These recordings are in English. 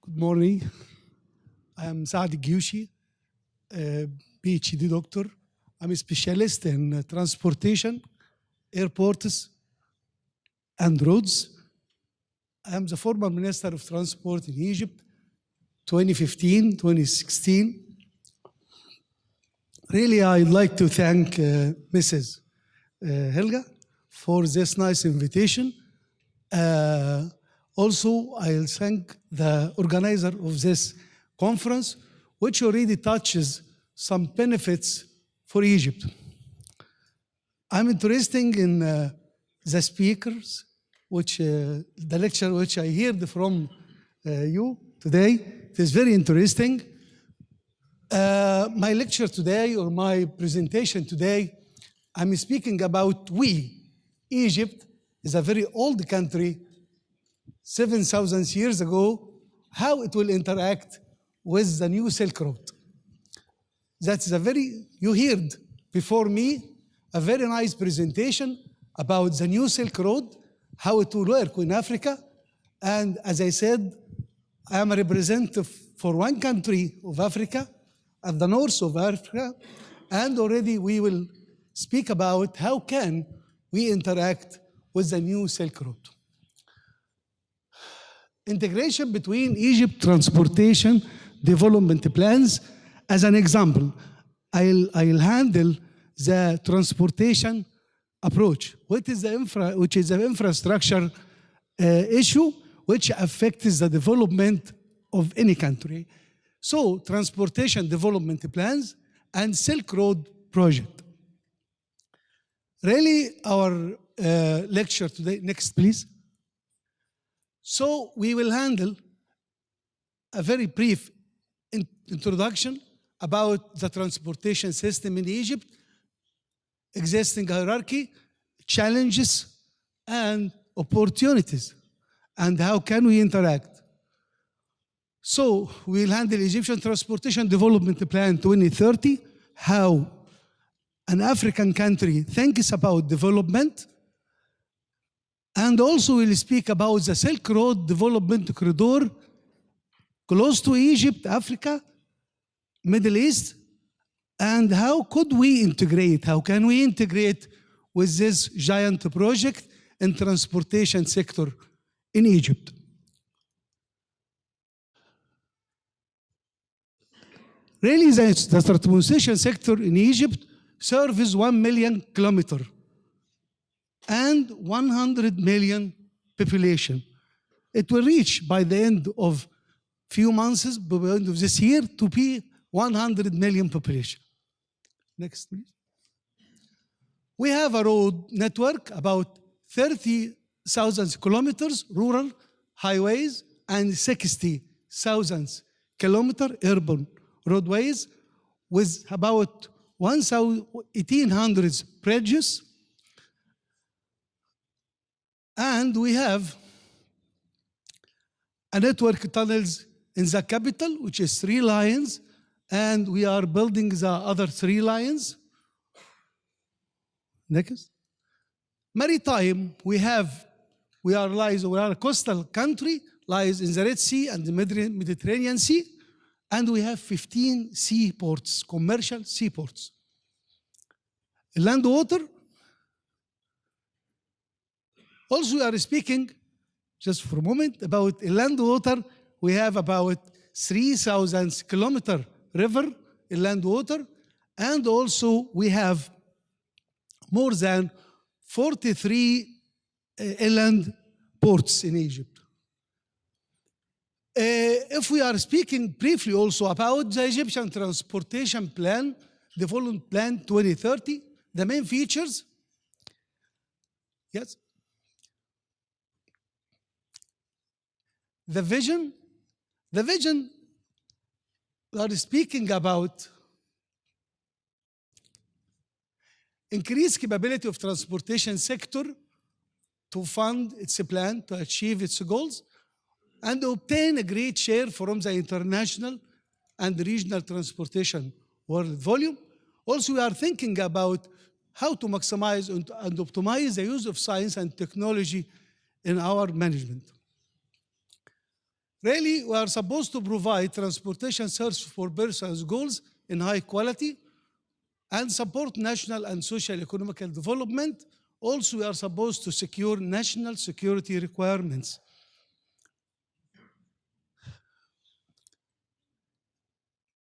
Good morning. I am Saad Gyushi, PhD doctor. I'm a specialist in transportation, airports, and roads. I am the former Minister of Transport in Egypt, 2015, 2016. Really, I'd like to thank Mrs. Helga for this nice invitation. Also, I'll thank the organizer of this conference, which already touches some benefits for Egypt. I'm interested in the speakers, the lecture which I heard from you today. It is very interesting. My lecture today, or my presentation today, I'm speaking about Egypt is a very old country, 7,000 years ago, how it will interact with the new Silk Road. That's you heard before me, a very nice presentation about the new Silk Road, how it will work in Africa. And as I said, I am a representative for one country of Africa, at the north of Africa, and already we will speak about how can we interact with the new Silk Road. Integration between Egypt transportation development plans. As an example, I'll handle the transportation approach, which is the infrastructure issue which affects the development of any country. So, transportation development plans and Silk Road project. Really, our lecture today, next please. So, we will handle a very brief introduction about the transportation system in Egypt, existing hierarchy, challenges, and opportunities, and how can we interact. So, we'll handle Egyptian Transportation Development Plan 2030, how an African country thinks about development, and also we'll speak about the Silk Road Development Corridor close to Egypt, Africa, Middle East, and how could we integrate, how can we integrate with this giant project in transportation sector in Egypt. Really, the transportation sector in Egypt serves 1 million kilometers and 100 million population. It will reach by the end of few months, by the end of this year, to be 100 million population. Next, please. We have a road network about 30,000 kilometers rural highways and 60,000 kilometers urban roadways with about 1,800 bridges. And we have a network of tunnels in the capital, which is 3 lines, and we are building the other 3 lines. Next. Maritime, we are a coastal country, lies in the Red Sea and the Mediterranean Sea, and we have 15 seaports, commercial seaports. Land water. Also, we are speaking, just for a moment, about land water. We have about 3,000 kilometer river in land water, and also we have more than 43 inland ports in Egypt. If we are speaking briefly also about the Egyptian Transportation Plan, Development Plan 2030, the main features. Yes. The vision, we are speaking about increased capability of transportation sector to fund its plan to achieve its goals and obtain a great share from the international and regional transportation world volume. Also, we are thinking about how to maximize and optimize the use of science and technology in our management. Really, we are supposed to provide transportation service for persons' goals in high quality and support national and social economical development. Also, we are supposed to secure national security requirements.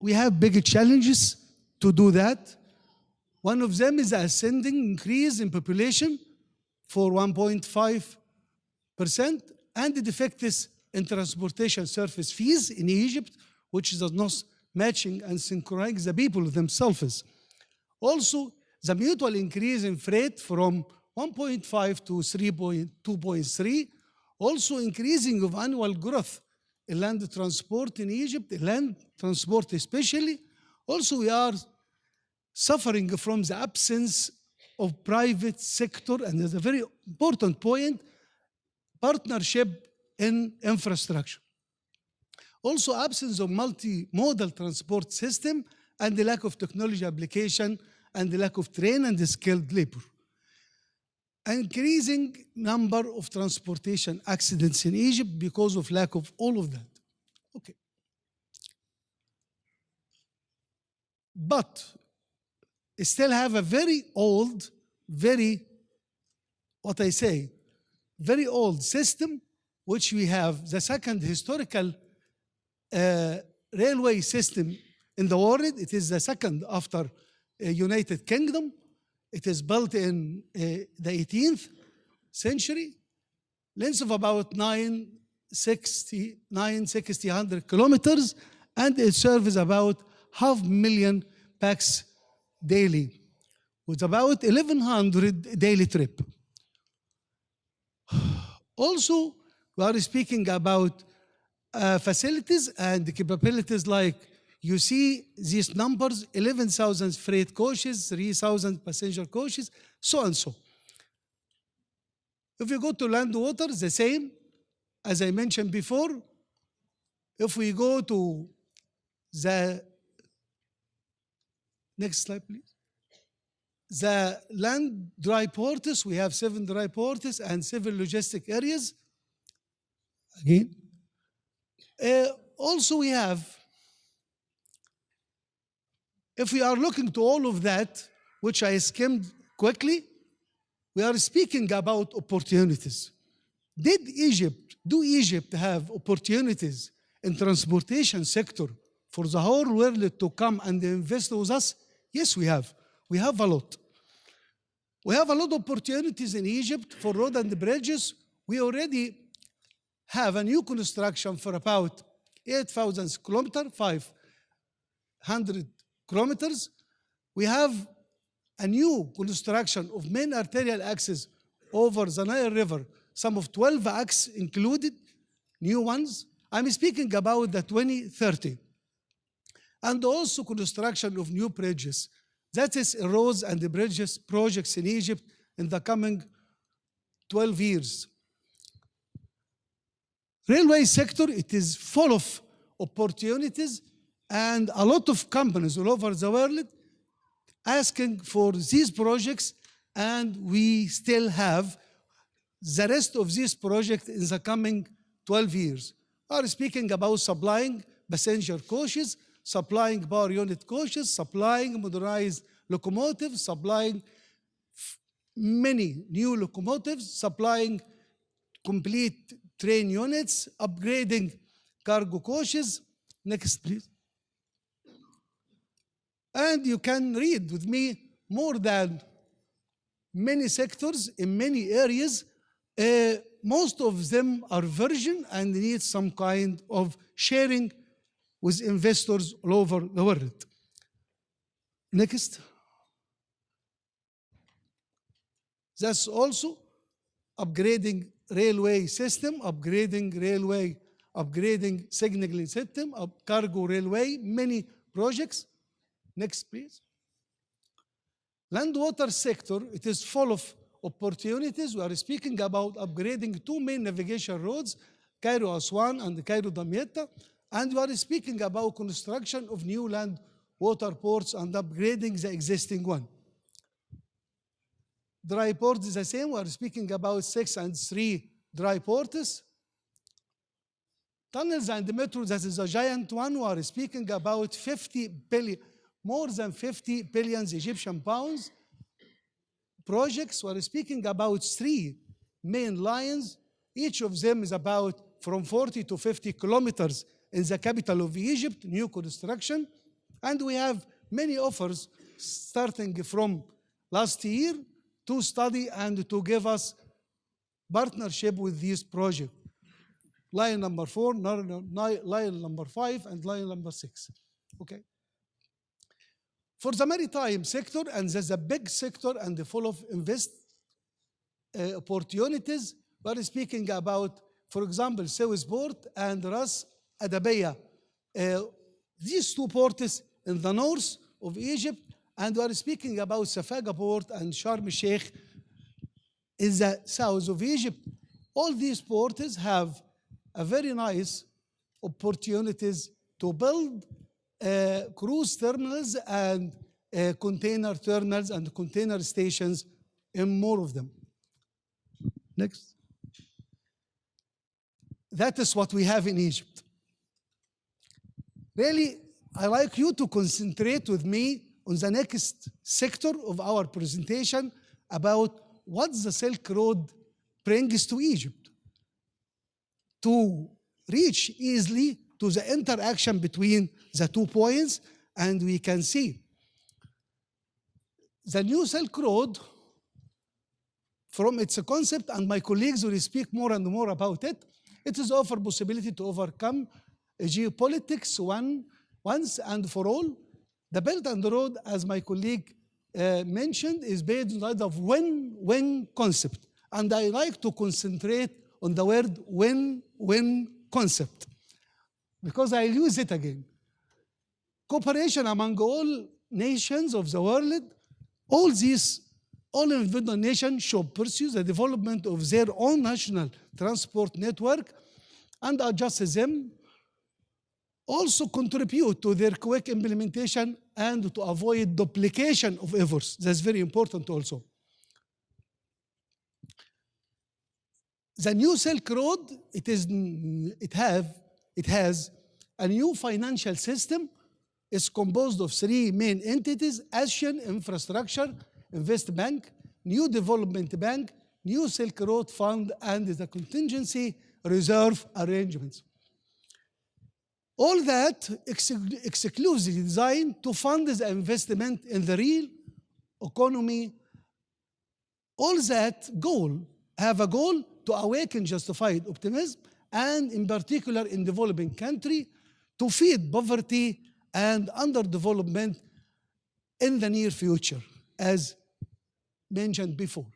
We have big challenges to do that. One of them is the ascending increase in population for 1.5%, and the defects in transportation service fees in Egypt, which is not matching and synchronizing the people themselves. Also, the mutual increase in freight from 1.5 to 2.3, also increasing of annual growth in land transport in Egypt, land transport especially. Also, we are suffering from the absence of private sector, and there's a very important point, partnership in infrastructure. Also, absence of multimodal transport system and the lack of technology application and the lack of trained and skilled labor. Increasing number of transportation accidents in Egypt because of lack of all of that. Okay. But still have a very old, very old system, which we have the second historical railway system in the world. It is the second after United Kingdom. It is built in the 18th century, length of about 960 kilometers, and it serves about 500,000 packs daily, with about 1,100 daily trip. Also, we are speaking about facilities and capabilities, like you see these numbers: 11,000 freight coaches, 3,000 passenger coaches, so and so. If you go to land water, the same, as I mentioned before. If we go to the next slide, please. The land dry ports, we have 7 dry ports and 7 logistic areas. Again. Also, we have, if we are looking to all of that, which I skimmed quickly, we are speaking about opportunities. Do Egypt have opportunities in transportation sector for the whole world to come and invest with us? Yes, we have. We have a lot. We have a lot of opportunities in Egypt for road and bridges. We already have a new construction for about 8,000 kilometers, 500 kilometers. We have a new construction of main arterial access over the Nile River, some of 12 acts included, new ones. I'm speaking about the 2030. And also construction of new bridges. That is roads and the bridges projects in Egypt in the coming 12 years. Railway sector, it is full of opportunities, and a lot of companies all over the world asking for these projects, and we still have the rest of these projects in the coming 12 years. We are speaking about supplying passenger coaches, supplying power unit coaches, supplying modernized locomotives, supplying many new locomotives, supplying complete train units, upgrading cargo coaches. Next, please. And you can read with me more than many sectors in many areas. Most of them are virgin and need some kind of sharing with investors all over the world. Next. That's also upgrading railway system, upgrading signaling system, cargo railway, many projects. Next, please. Land water sector, it is full of opportunities. We are speaking about upgrading 2 main navigation roads, Cairo Aswan and Cairo Damietta, and we are speaking about construction of new land water ports and upgrading the existing one. Dry ports is the same. We are speaking about 6 and 3 dry ports. Tunnels and metros, that is a giant one. We are speaking about 50 billion, more than 50 billion Egyptian pounds. Projects, we are speaking about 3 main lines. Each of them is about from 40 to 50 kilometers in the capital of Egypt, new construction. And we have many offers starting from last year to study and to give us partnership with this project. Line number 4, line number 5, and line number 6. Okay. For the maritime sector, and there's a big sector and full of opportunities, we're speaking about, for example, Suez-Port and Ras Adabiya. These 2 ports in the north of Egypt, and we're speaking about Safaga Port and Sharm el-Sheikh in the south of Egypt. All these ports have a very nice opportunities to build cruise terminals and container terminals and container stations in more of them. Next. That is what we have in Egypt. Really, I like you to concentrate with me on the next sector of our presentation about what the Silk Road brings to Egypt to reach easily to the interaction between the 2 points. And we can see the new Silk Road from its concept, and my colleagues will speak more and more about it. It is offer possibility to overcome geopolitics once and for all. The Belt and Road, as my colleague mentioned, is based on the win-win concept. And I like to concentrate on the word win-win concept, because I'll use it again. Cooperation among all nations of the world, all individual nations should pursue the development of their own national transport network and adjust them, also contribute to their quick implementation and to avoid duplication of efforts. That's very important also. The new Silk Road, it has a new financial system. It's composed of 3 main entities: Asian Infrastructure Invest Bank, New Development Bank, New Silk Road Fund, and the Contingency Reserve Arrangements. All that exclusively designed to fund the investment in the real economy. All that have a goal to awaken justified optimism, and in particular in developing countries, to feed poverty and underdevelopment in the near future, as mentioned before.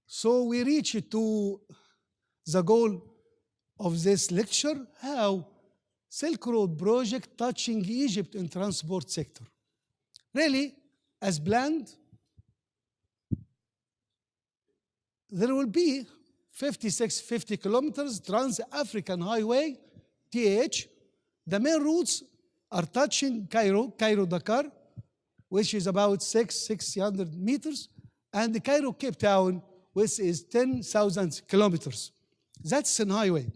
So we reach to the goal of this lecture, how Silk Road project touching Egypt in transport sector. Really, as planned, there will be 50 kilometers Trans-African Highway, TH. The main routes are touching Cairo-Dakar, which is about 600 meters, and the Cairo-Cape Town, which is 10,000 kilometers. That's an highway.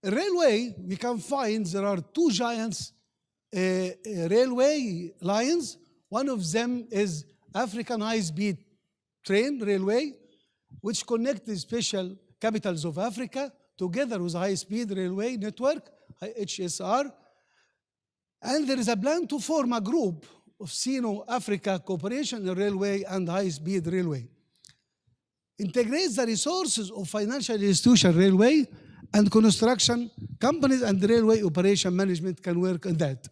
A railway, we can find there are 2 giants railway lines. One of them is African High-Speed Train Railway, which connects the special capitals of Africa together with high-speed railway network, HSR. And there is a plan to form a group of Sino-Africa Cooperation in Railway and High-Speed Railway. Integrates the resources of financial institution railway and construction companies, and railway operation management can work on that.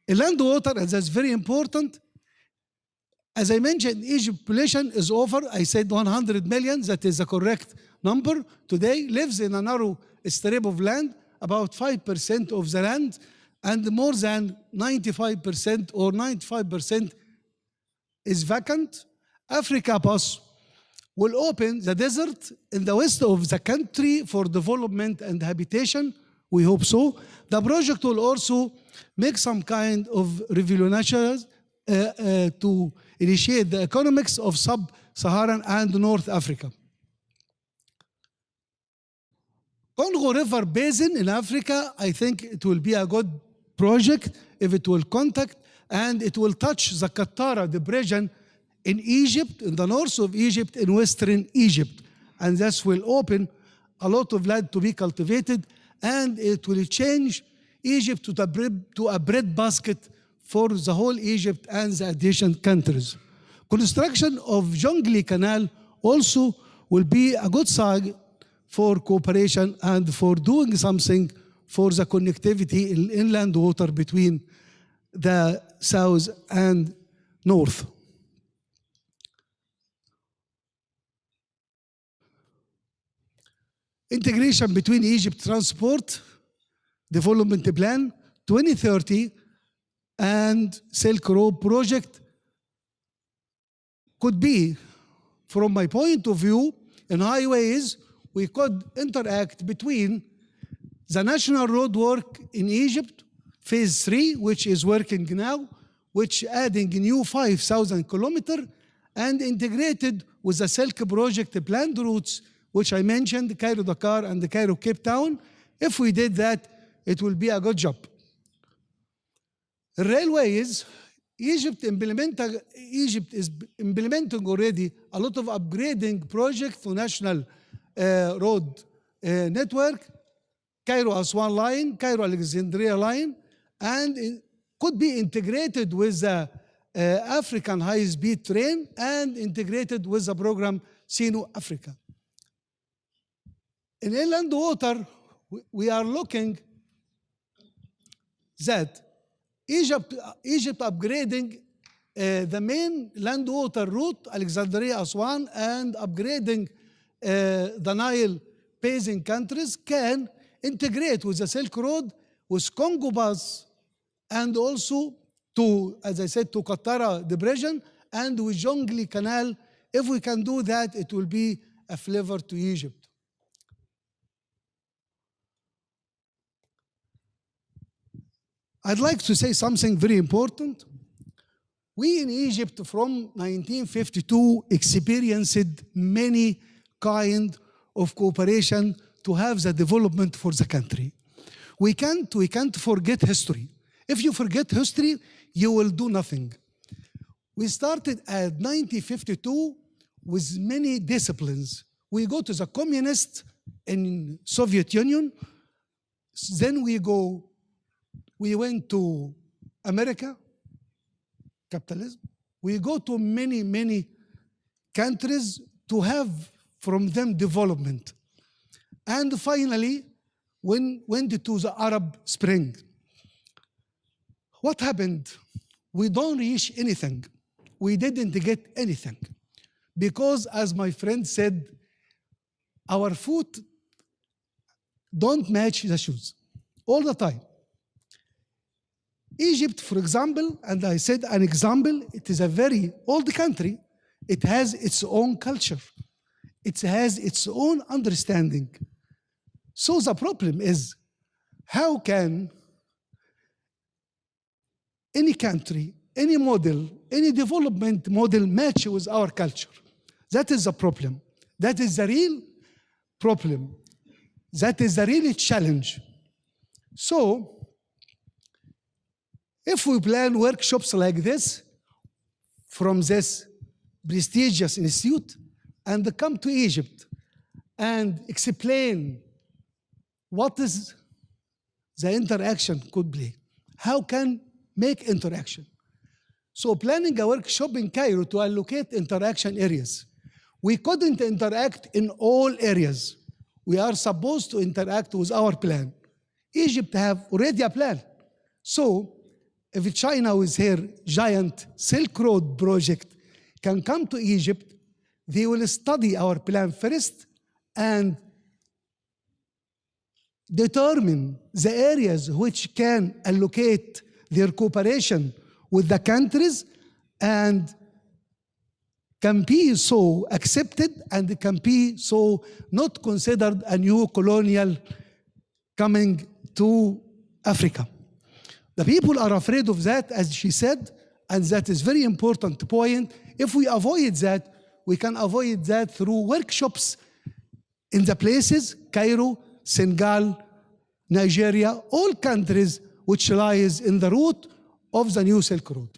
In land water, and that's very important. As I mentioned, Egypt population is over, I said 100 million, that is the correct number. Today lives in a narrow strip of land, about 5% of the land, and more than 95% or 95% is vacant. Africa Bus will open the desert in the west of the country for development and habitation. We hope so. The project will also make some kind of revolution to initiate the economics of sub-Saharan and North Africa. Congo River Basin in Africa, I think it will be a good project if it will contact and it will touch the Qattara depression in Egypt, in the north of Egypt, in western Egypt. And this will open a lot of land to be cultivated, and it will change Egypt to a breadbasket for the whole Egypt and the adjacent countries. Construction of Jonglei Canal also will be a good sign for cooperation and for doing something for the connectivity in inland water between the south and north. Integration between Egypt Transport Development Plan 2030 and Silk Road Project could be, from my point of view, in highways, we could interact between the national road work in Egypt, phase 3, which is working now, which adding new 5,000 kilometers, and integrated with the Silk Project planned routes, which I mentioned, Cairo-Dakar and the Cairo-Cape Town. If we did that, it will be a good job. Railways, Egypt is implementing already a lot of upgrading projects to national road network, Cairo-Aswan line, Cairo-Alexandria line, and it could be integrated with the African high-speed train and integrated with the program Sino Africa. In inland water, we are looking that Egypt upgrading the main land water route, Alexandria, Aswan, and upgrading the Nile basin countries can integrate with the Silk Road, with Congo Bus, and also to, as I said, to Qattara depression, and with Jonglei Canal. If we can do that, it will be a flavor to Egypt. I'd like to say something very important. We in Egypt from 1952 experienced many kind of cooperation to have the development for the country. We can't forget history. If you forget history, you will do nothing. We started at 1952 with many disciplines. We go to the communists in Soviet Union, then we went to America, capitalism. We go to many countries to have from them development. And finally, went to the Arab Spring. What happened? We don't reach anything. We didn't get anything. Because, as my friend said, our foot don't match the shoes all the time. Egypt, for example, and I said an example, it is a very old country. It has its own culture. It has its own understanding. So the problem is, how can any country, any model, any development model match with our culture? That is the problem. That is the real problem. That is the real challenge. So, if we plan workshops like this from this prestigious institute and come to Egypt and explain what is the interaction could be, how can make interaction. So planning a workshop in Cairo to allocate interaction areas. We couldn't interact in all areas. We are supposed to interact with our plan. Egypt have already a plan. So if China with her giant Silk Road project can come to Egypt, they will study our plan first and determine the areas which can allocate their cooperation with the countries and can be so accepted and can be so not considered a new colonial coming to Africa. The people are afraid of that, as she said, and that is very important point. If we avoid that, we can avoid that through workshops in the places, Cairo, Senegal, Nigeria, all countries which lies in the route of the new Silk Road.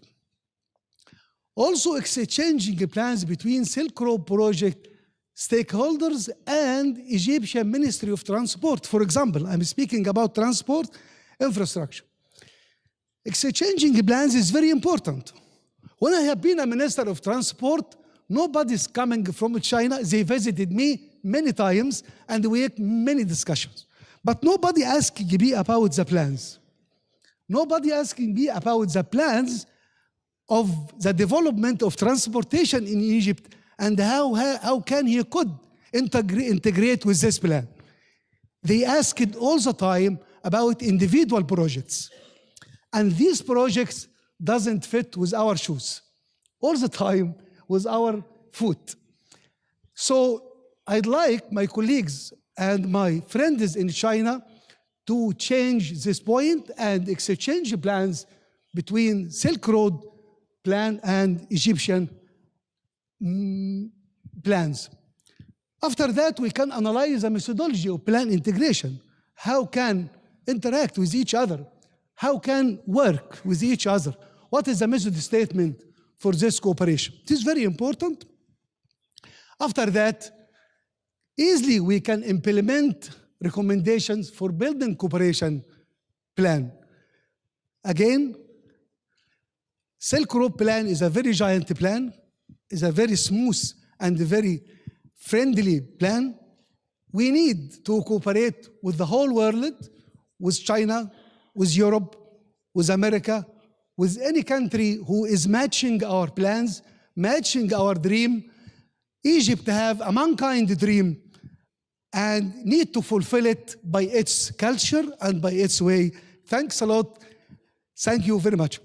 Also exchanging plans between Silk Road project stakeholders and Egyptian Ministry of Transport. For example, I'm speaking about transport infrastructure. Exchanging plans is very important. When I have been a Minister of Transport, nobody's coming from China. They visited me many times and we had many discussions. But nobody asking me about the plans. Nobody asking me about the plans of the development of transportation in Egypt and how can he could integrate with this plan. They asked all the time about individual projects. And these projects doesn't fit with our shoes. All the time with our foot. So I'd like my colleagues and my friends in China to change this point and exchange plans between Silk Road plan and Egyptian plans. After that, we can analyze the methodology of plan integration. How can interact with each other? How can work with each other? What is the method statement for this cooperation? It is very important. After that, easily we can implement recommendations for building cooperation plan. Again, Silk Road plan is a very giant plan, is a very smooth and very friendly plan. We need to cooperate with the whole world, with China, with Europe, with America, with any country who is matching our plans, matching our dream. Egypt have a mankind dream and need to fulfill it by its culture and by its way. Thanks a lot. Thank you very much.